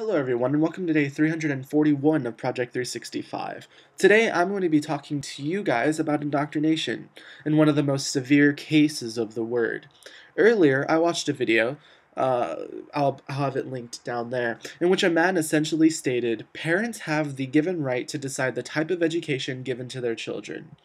Hello everyone and welcome to day 341 of Project 365. Today I'm going to be talking to you guys about indoctrination and one of the most severe cases of the word. Earlier I watched a video, I'll have it linked down there, in which a man essentially stated parents have the given right to decide the type of education given to their children.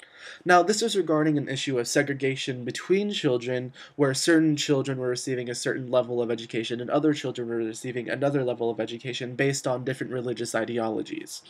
Now, this was regarding an issue of segregation between children, where certain children were receiving a certain level of education and other children were receiving another level of education based on different religious ideologies.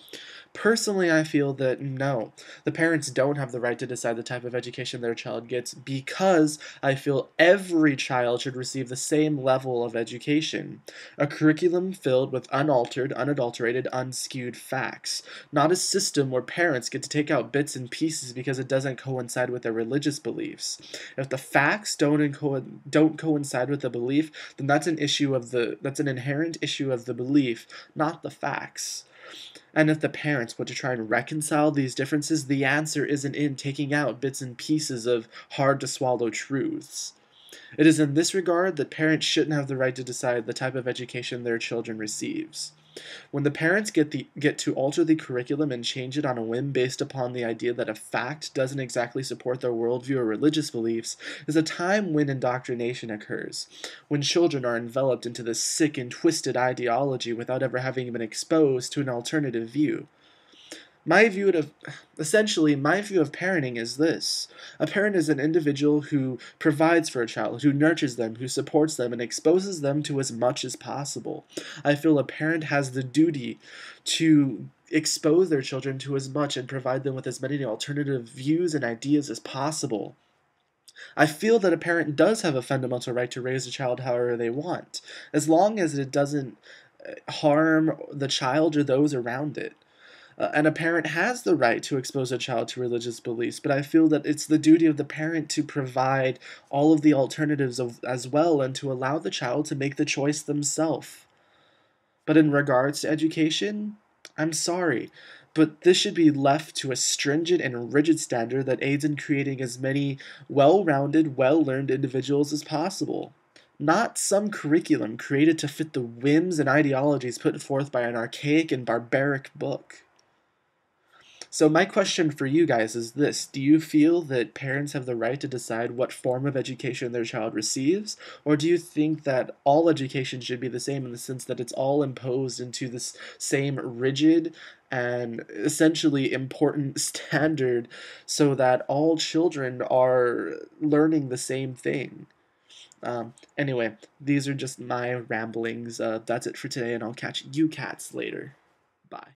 Personally, I feel that no, the parents don't have the right to decide the type of education their child gets because I feel every child should receive the same level of education. A curriculum filled with unaltered, unadulterated, unskewed facts, not a system where parents get to take out bits and pieces because it doesn't coincide with their religious beliefs. If the facts don't coincide with the belief, then that's an inherent issue of the belief, not the facts. And if the parents want to try and reconcile these differences, the answer isn't in taking out bits and pieces of hard to swallow truths. It is in this regard that parents shouldn't have the right to decide the type of education their children receives. When the parents get to alter the curriculum and change it on a whim based upon the idea that a fact doesn't exactly support their worldview or religious beliefs, is a time when indoctrination occurs, when children are enveloped into this sick and twisted ideology without ever having been exposed to an alternative view. My view of Essentially, my view of parenting is this. A parent is an individual who provides for a child, who nurtures them, who supports them, and exposes them to as much as possible. I feel a parent has the duty to expose their children to as much and provide them with as many alternative views and ideas as possible. I feel that a parent does have a fundamental right to raise a child however they want, as long as it doesn't harm the child or those around it. And a parent has the right to expose a child to religious beliefs, but I feel that it's the duty of the parent to provide all of the alternatives as well and to allow the child to make the choice themselves. But in regards to education, I'm sorry, but this should be left to a stringent and rigid standard that aids in creating as many well-rounded, well-learned individuals as possible. Not some curriculum created to fit the whims and ideologies put forth by an archaic and barbaric book. So my question for you guys is this: do you feel that parents have the right to decide what form of education their child receives? Or do you think that all education should be the same in the sense that it's all imposed into this same rigid and essentially important standard so that all children are learning the same thing? Anyway, these are just my ramblings. That's it for today, and I'll catch you cats later. Bye.